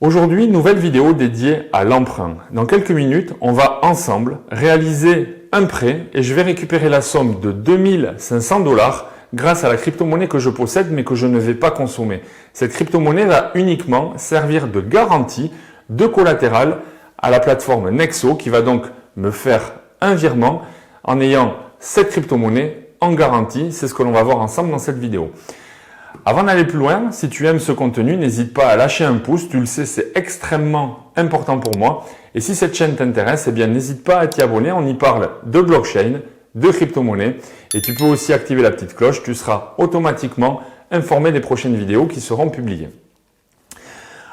Aujourd'hui, nouvelle vidéo dédiée à l'emprunt. Dans quelques minutes, on va ensemble réaliser un prêt et je vais récupérer la somme de 2500 $ grâce à la crypto-monnaie que je possède mais que je ne vais pas consommer. Cette crypto-monnaie va uniquement servir de garantie, de collatéral à la plateforme Nexo qui va donc me faire un virement en ayant cette crypto-monnaie en garantie. C'est ce que l'on va voir ensemble dans cette vidéo. Avant d'aller plus loin, si tu aimes ce contenu, n'hésite pas à lâcher un pouce. Tu le sais, c'est extrêmement important pour moi. Et si cette chaîne t'intéresse, eh bien, n'hésite pas à t'y abonner. On y parle de blockchain, de crypto-monnaie. Et tu peux aussi activer la petite cloche. Tu seras automatiquement informé des prochaines vidéos qui seront publiées.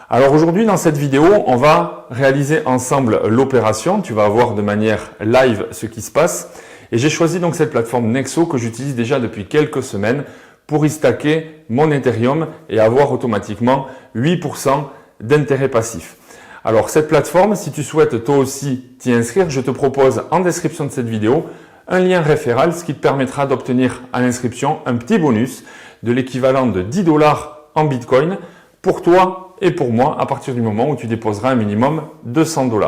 Alors aujourd'hui, dans cette vidéo, on va réaliser ensemble l'opération. Tu vas voir de manière live ce qui se passe. Et j'ai choisi donc cette plateforme Nexo que j'utilise déjà depuis quelques semaines pour y stacker mon Ethereum et avoir automatiquement 8% d'intérêt passif. Alors cette plateforme, si tu souhaites toi aussi t'y inscrire, je te propose en description de cette vidéo un lien référal, ce qui te permettra d'obtenir à l'inscription un petit bonus de l'équivalent de 10 $ en Bitcoin pour toi et pour moi à partir du moment où tu déposeras un minimum de 100 $.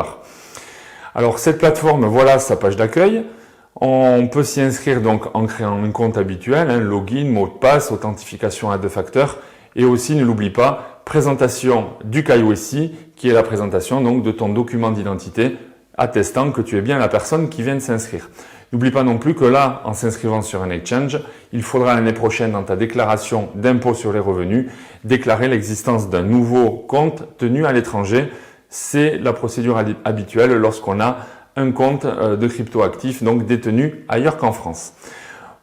Alors cette plateforme, voilà sa page d'accueil. On peut s'y inscrire donc en créant un compte habituel, login, mot de passe, authentification à 2 facteurs et aussi, ne l'oublie pas, présentation du KYC qui est la présentation donc de ton document d'identité attestant que tu es bien la personne qui vient de s'inscrire. N'oublie pas non plus que là, en s'inscrivant sur un exchange, il faudra l'année prochaine dans ta déclaration d'impôt sur les revenus déclarer l'existence d'un nouveau compte tenu à l'étranger. C'est la procédure habituelle lorsqu'on a un compte de crypto-actifs donc détenu ailleurs qu'en France.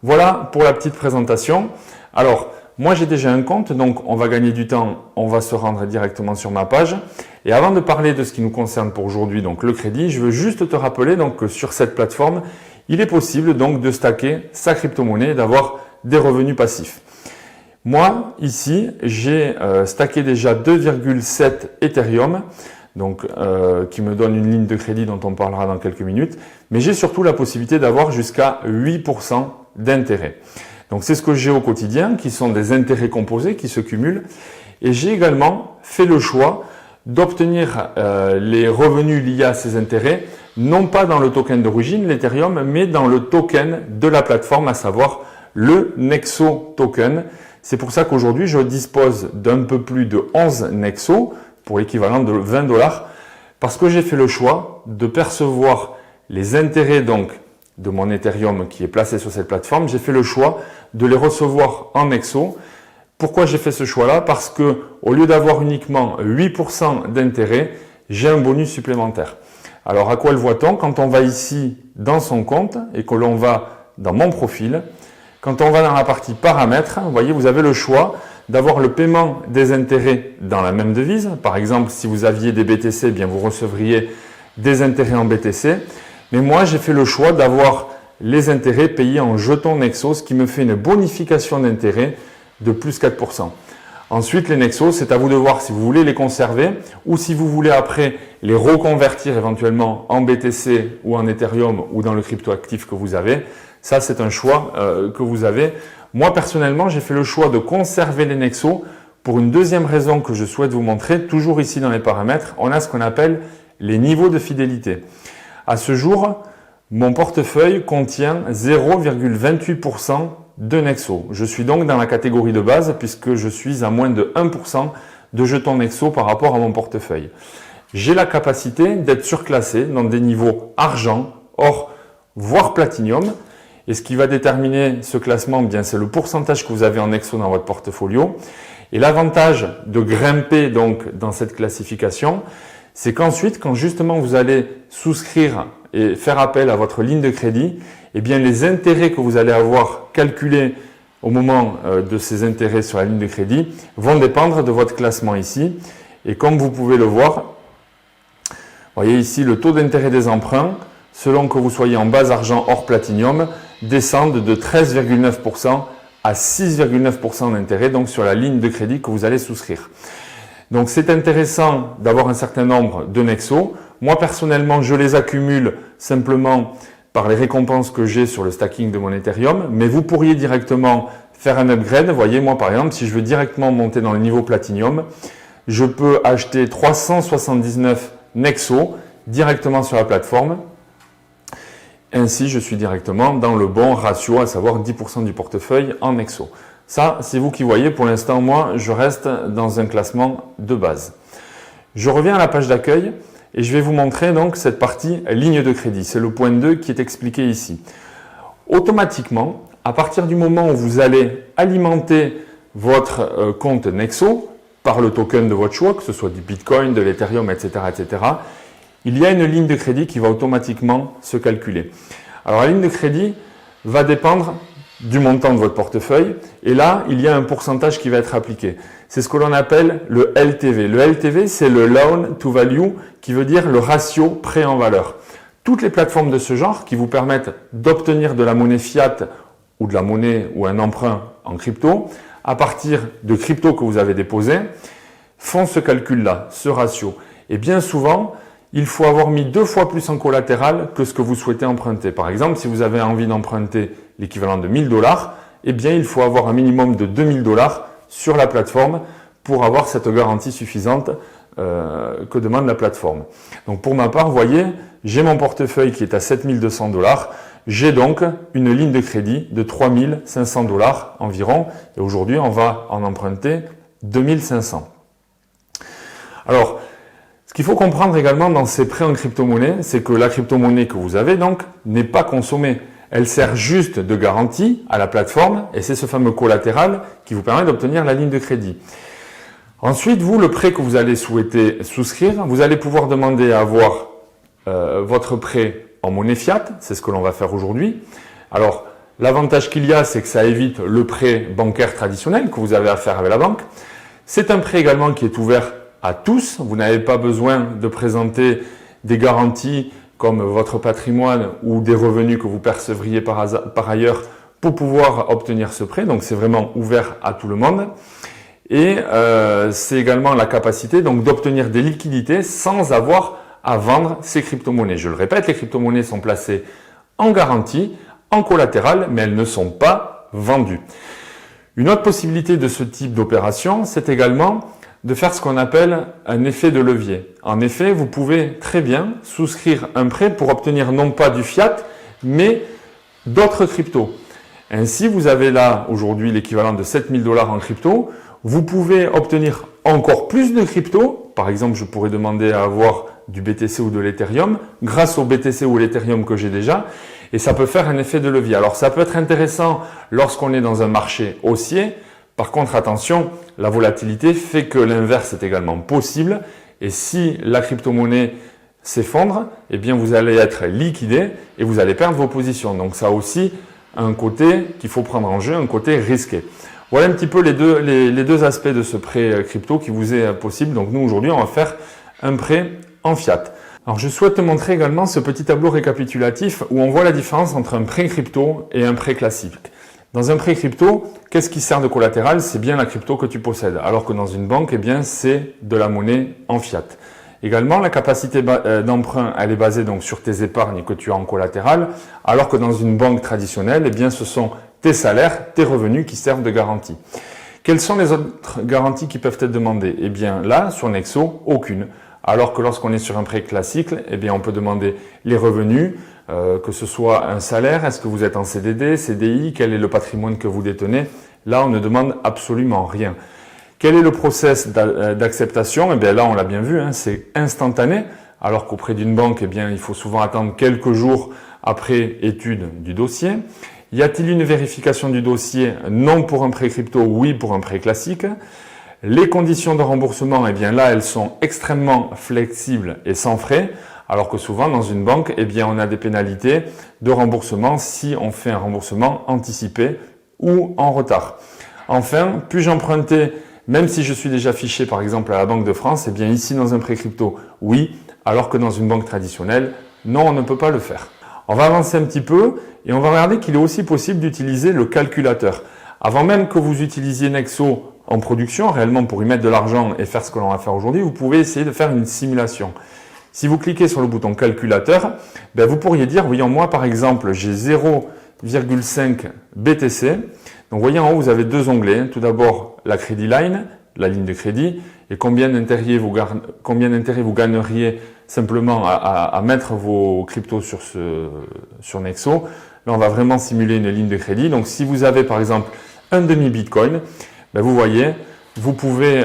Voilà pour la petite présentation. Alors, moi j'ai déjà un compte, donc on va gagner du temps, on va se rendre directement sur ma page. Et avant de parler de ce qui nous concerne pour aujourd'hui, donc le crédit, je veux juste te rappeler donc que sur cette plateforme, il est possible donc de stacker sa crypto-monnaie et d'avoir des revenus passifs. Moi, ici, j'ai stacké déjà 2,7 Ethereum. Donc, qui me donne une ligne de crédit dont on parlera dans quelques minutes. Mais j'ai surtout la possibilité d'avoir jusqu'à 8% d'intérêt. Donc, c'est ce que j'ai au quotidien, qui sont des intérêts composés qui se cumulent. Et j'ai également fait le choix d'obtenir les revenus liés à ces intérêts, non pas dans le token d'origine, l'Ethereum, mais dans le token de la plateforme, à savoir le Nexo token. C'est pour ça qu'aujourd'hui, je dispose d'un peu plus de 11 Nexo, pour l'équivalent de 20 $, parce que j'ai fait le choix de percevoir les intérêts donc de mon Ethereum qui est placé sur cette plateforme. J'ai fait le choix de les recevoir en Nexo. Pourquoi j'ai fait ce choix-là? Parce que au lieu d'avoir uniquement 8% d'intérêt, j'ai un bonus supplémentaire. Alors à quoi le voit-on? Quand on va ici dans son compte et que l'on va dans mon profil, quand on va dans la partie paramètres, vous voyez, vous avez le choix d'avoir le paiement des intérêts dans la même devise. Par exemple, si vous aviez des BTC, eh bien vous recevriez des intérêts en BTC. Mais moi, j'ai fait le choix d'avoir les intérêts payés en jetons Nexo, ce qui me fait une bonification d'intérêt de plus 4%. Ensuite, les Nexo, c'est à vous de voir si vous voulez les conserver ou si vous voulez après les reconvertir éventuellement en BTC ou en Ethereum ou dans le crypto-actif que vous avez. Ça, c'est un choix que vous avez. Moi, personnellement, j'ai fait le choix de conserver les Nexo pour une deuxième raison que je souhaite vous montrer. Toujours ici dans les paramètres, on a ce qu'on appelle les niveaux de fidélité. À ce jour, mon portefeuille contient 0,28% de Nexo. Je suis donc dans la catégorie de base puisque je suis à moins de 1% de jetons Nexo par rapport à mon portefeuille. J'ai la capacité d'être surclassé dans des niveaux argent, or, voire platinium. Et ce qui va déterminer ce classement, bien, c'est le pourcentage que vous avez en Nexo dans votre portfolio. Et l'avantage de grimper donc dans cette classification, c'est qu'ensuite, quand justement vous allez souscrire et faire appel à votre ligne de crédit, eh bien les intérêts que vous allez avoir calculés au moment de ces intérêts sur la ligne de crédit vont dépendre de votre classement ici. Et comme vous pouvez le voir, vous voyez ici le taux d'intérêt des emprunts, selon que vous soyez en base argent hors platinium, descendent de 13,9% à 6,9% d'intérêt donc sur la ligne de crédit que vous allez souscrire. Donc c'est intéressant d'avoir un certain nombre de Nexo. Moi personnellement, je les accumule simplement par les récompenses que j'ai sur le stacking de mon Ethereum, mais vous pourriez directement faire un upgrade. Vous voyez, moi par exemple, si je veux directement monter dans le niveau Platinum, je peux acheter 379 Nexo directement sur la plateforme. Ainsi, je suis directement dans le bon ratio, à savoir 10% du portefeuille en Nexo. Ça, c'est vous qui voyez. Pour l'instant, moi, je reste dans un classement de base. Je reviens à la page d'accueil et je vais vous montrer donc cette partie ligne de crédit. C'est le point 2 qui est expliqué ici. Automatiquement, à partir du moment où vous allez alimenter votre compte Nexo par le token de votre choix, que ce soit du Bitcoin, de l'Ethereum, etc., il y a une ligne de crédit qui va automatiquement se calculer. Alors la ligne de crédit va dépendre du montant de votre portefeuille et là, il y a un pourcentage qui va être appliqué. C'est ce que l'on appelle le LTV. Le LTV, c'est le Loan to Value, qui veut dire le ratio prêt en valeur. Toutes les plateformes de ce genre qui vous permettent d'obtenir de la monnaie fiat ou de la monnaie ou un emprunt en crypto à partir de crypto que vous avez déposé font ce calcul-là, ce ratio. Et bien souvent, il faut avoir mis 2 fois plus en collatéral que ce que vous souhaitez emprunter. Par exemple, si vous avez envie d'emprunter l'équivalent de 1000 $, eh bien, il faut avoir un minimum de 2000 $ sur la plateforme pour avoir cette garantie suffisante que demande la plateforme. Donc, pour ma part, vous voyez, j'ai mon portefeuille qui est à 7200 $. J'ai donc une ligne de crédit de 3500 $ environ. Et aujourd'hui, on va en emprunter 2500. Alors, ce qu'il faut comprendre également dans ces prêts en crypto-monnaie, c'est que la crypto-monnaie que vous avez donc n'est pas consommée. Elle sert juste de garantie à la plateforme et c'est ce fameux collatéral qui vous permet d'obtenir la ligne de crédit. Ensuite, vous, le prêt que vous allez souhaiter souscrire, vous allez pouvoir demander à avoir votre prêt en monnaie fiat. C'est ce que l'on va faire aujourd'hui. Alors, l'avantage qu'il y a, c'est que ça évite le prêt bancaire traditionnel que vous avez à faire avec la banque. C'est un prêt également qui est ouvert à tous. Vous n'avez pas besoin de présenter des garanties comme votre patrimoine ou des revenus que vous percevriez par ailleurs pour pouvoir obtenir ce prêt. Donc, c'est vraiment ouvert à tout le monde. Et c'est également la capacité donc d'obtenir des liquidités sans avoir à vendre ces crypto-monnaies. Je le répète, les crypto-monnaies sont placées en garantie, en collatéral, mais elles ne sont pas vendues. Une autre possibilité de ce type d'opération, c'est également de faire ce qu'on appelle un effet de levier. En effet, vous pouvez très bien souscrire un prêt pour obtenir non pas du fiat, mais d'autres cryptos. Ainsi, vous avez là aujourd'hui l'équivalent de 7000 $ en crypto. Vous pouvez obtenir encore plus de crypto. Par exemple, je pourrais demander à avoir du BTC ou de l'Ethereum grâce au BTC ou l'Ethereum que j'ai déjà. Et ça peut faire un effet de levier. Alors, ça peut être intéressant lorsqu'on est dans un marché haussier. Par contre, attention, la volatilité fait que l'inverse est également possible. Et si la crypto-monnaie s'effondre, eh bien, vous allez être liquidé et vous allez perdre vos positions. Donc, ça a aussi un côté qu'il faut prendre en jeu, un côté risqué. Voilà un petit peu les deux aspects de ce prêt crypto qui vous est possible. Donc, nous, aujourd'hui, on va faire un prêt en fiat. Alors, je souhaite te montrer également ce petit tableau récapitulatif où on voit la différence entre un prêt crypto et un prêt classique. Dans un prêt crypto, qu'est-ce qui sert de collatéral? C'est bien la crypto que tu possèdes. Alors que dans une banque, eh bien, c'est de la monnaie en fiat. Également, la capacité d'emprunt, elle est basée donc sur tes épargnes que tu as en collatéral. Alors que dans une banque traditionnelle, eh bien, ce sont tes salaires, tes revenus qui servent de garantie. Quelles sont les autres garanties qui peuvent être demandées? Eh bien, là, sur Nexo, aucune. Alors que lorsqu'on est sur un prêt classique, eh bien, on peut demander les revenus, que ce soit un salaire, est-ce que vous êtes en CDD, CDI, quel est le patrimoine que vous détenez. Là, on ne demande absolument rien. Quel est le process d'acceptation? Eh bien, là, on l'a bien vu, hein, c'est instantané. Alors qu'auprès d'une banque, eh bien, il faut souvent attendre quelques jours après étude du dossier. Y a-t-il une vérification du dossier? Non pour un prêt crypto, oui pour un prêt classique. Les conditions de remboursement, eh bien là, elles sont extrêmement flexibles et sans frais, alors que souvent dans une banque, eh bien on a des pénalités de remboursement si on fait un remboursement anticipé ou en retard. Enfin, puis-je emprunter même si je suis déjà fiché par exemple à la Banque de France? Eh bien ici dans un prêt crypto, oui, alors que dans une banque traditionnelle, non, on ne peut pas le faire. On va avancer un petit peu et on va regarder qu'il est aussi possible d'utiliser le calculateur. Avant même que vous utilisiez Nexo en production, réellement pour y mettre de l'argent et faire ce que l'on va faire aujourd'hui, vous pouvez essayer de faire une simulation. Si vous cliquez sur le bouton calculateur, ben vous pourriez dire, voyons moi par exemple, j'ai 0,5 BTC. Donc vous voyez en haut, vous avez deux onglets. Tout d'abord la Credit Line la ligne de crédit et combien d'intérêt vous gagneriez simplement à mettre vos cryptos sur Nexo. Là, on va vraiment simuler une ligne de crédit. Donc, si vous avez par exemple un demi-bitcoin, ben, vous voyez, vous pouvez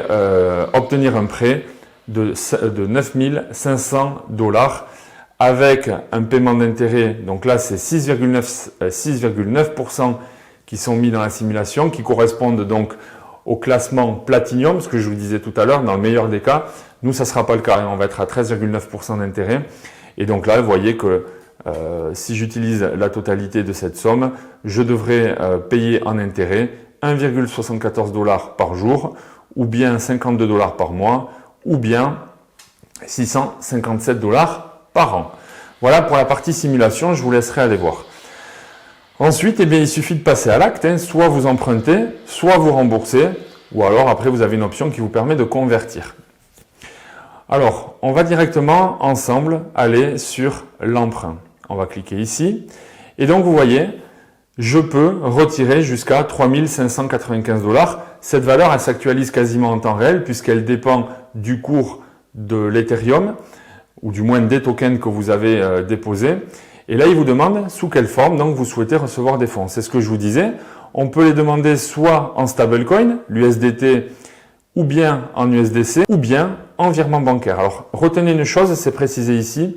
obtenir un prêt de 9 500 $ avec un paiement d'intérêt. Donc là, c'est 6,9% qui sont mis dans la simulation, qui correspondent donc au classement Platinum, ce que je vous disais tout à l'heure, dans le meilleur des cas. Nous, ça ne sera pas le cas, on va être à 13,9% d'intérêt. Et donc là, vous voyez que si j'utilise la totalité de cette somme, je devrais payer en intérêt 1,74 $ par jour, ou bien 52 $ par mois, ou bien 657 $ par an. Voilà pour la partie simulation, je vous laisserai aller voir. Ensuite, eh bien, il suffit de passer à l'acte, hein. Soit vous empruntez, soit vous remboursez, ou alors après vous avez une option qui vous permet de convertir. Alors, on va directement ensemble aller sur l'emprunt. On va cliquer ici. Et donc, vous voyez, je peux retirer jusqu'à 3 595 $. Cette valeur, elle s'actualise quasiment en temps réel puisqu'elle dépend du cours de l'Ethereum ou du moins des tokens que vous avez déposés. Et là, il vous demande sous quelle forme donc vous souhaitez recevoir des fonds. C'est ce que je vous disais. On peut les demander soit en stablecoin, l'USDT, ou bien en USDC, ou bien en virement bancaire. Alors, retenez une chose, c'est précisé ici.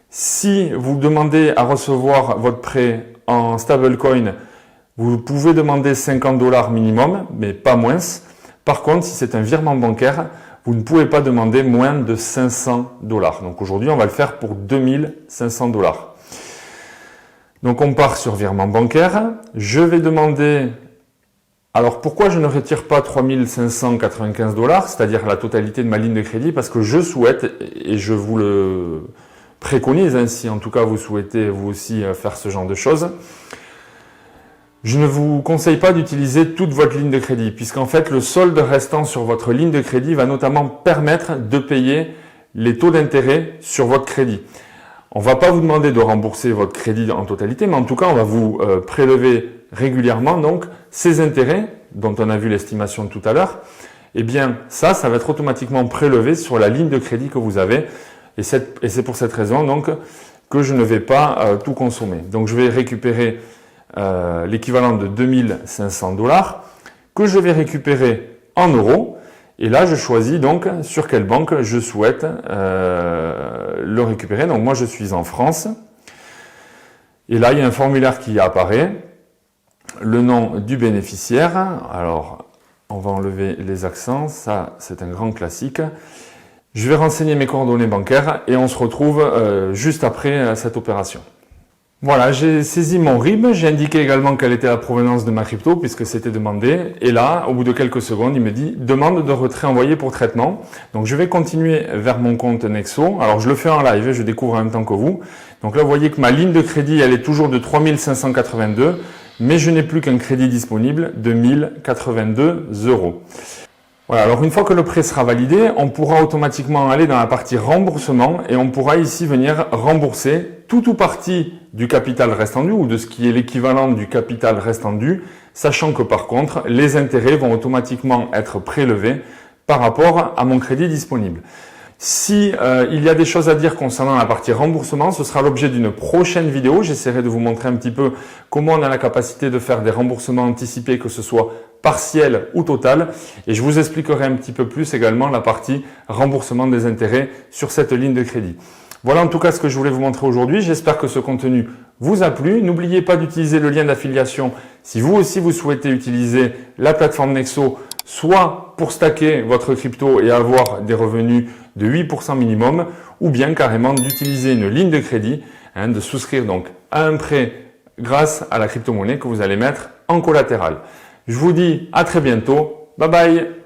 Si vous demandez à recevoir votre prêt en stablecoin, vous pouvez demander 50 $ minimum, mais pas moins. Par contre, si c'est un virement bancaire, vous ne pouvez pas demander moins de 500 $. Donc aujourd'hui, on va le faire pour 2500 $. Donc on part sur virement bancaire. Je vais demander, alors pourquoi je ne retire pas 3 595 $, c'est-à-dire la totalité de ma ligne de crédit, parce que je souhaite, et je vous le préconise, hein, si en tout cas vous souhaitez vous aussi faire ce genre de choses, je ne vous conseille pas d'utiliser toute votre ligne de crédit, puisqu'en fait le solde restant sur votre ligne de crédit va notamment permettre de payer les taux d'intérêt sur votre crédit. On ne va pas vous demander de rembourser votre crédit en totalité, mais en tout cas, on va vous prélever régulièrement donc ces intérêts dont on a vu l'estimation tout à l'heure. Eh bien, ça va être automatiquement prélevé sur la ligne de crédit que vous avez. Et c'est pour cette raison donc que je ne vais pas tout consommer. Donc, je vais récupérer l'équivalent de 2500 $ que je vais récupérer en euros. Et là, je choisis donc sur quelle banque je souhaite le récupérer. Donc moi, je suis en France. Et là, il y a un formulaire qui apparaît. Le nom du bénéficiaire. Alors, on va enlever les accents. Ça, c'est un grand classique. Je vais renseigner mes coordonnées bancaires et on se retrouve juste après cette opération. Voilà, j'ai saisi mon RIB, j'ai indiqué également quelle était la provenance de ma crypto puisque c'était demandé. Et là, au bout de quelques secondes, il me dit « Demande de retrait envoyé pour traitement ». Donc, je vais continuer vers mon compte Nexo. Alors, je le fais en live, je découvre en même temps que vous. Donc là, vous voyez que ma ligne de crédit, elle est toujours de 3 582, mais je n'ai plus qu'un crédit disponible de 1082 €. Voilà, alors une fois que le prêt sera validé, on pourra automatiquement aller dans la partie remboursement et on pourra ici venir rembourser tout ou partie du capital restant dû ou de ce qui est l'équivalent du capital restant dû, sachant que par contre, les intérêts vont automatiquement être prélevés par rapport à mon crédit disponible. Si il y a des choses à dire concernant la partie remboursement, ce sera l'objet d'une prochaine vidéo. J'essaierai de vous montrer un petit peu comment on a la capacité de faire des remboursements anticipés, que ce soit partiel ou total. Et je vous expliquerai un petit peu plus également la partie remboursement des intérêts sur cette ligne de crédit. Voilà en tout cas ce que je voulais vous montrer aujourd'hui. J'espère que ce contenu vous a plu. N'oubliez pas d'utiliser le lien d'affiliation si vous aussi vous souhaitez utiliser la plateforme Nexo, soit pour stacker votre crypto et avoir des revenus de 8% minimum, ou bien carrément d'utiliser une ligne de crédit, de souscrire donc à un prêt grâce à la crypto-monnaie que vous allez mettre en collatéral. Je vous dis à très bientôt. Bye bye!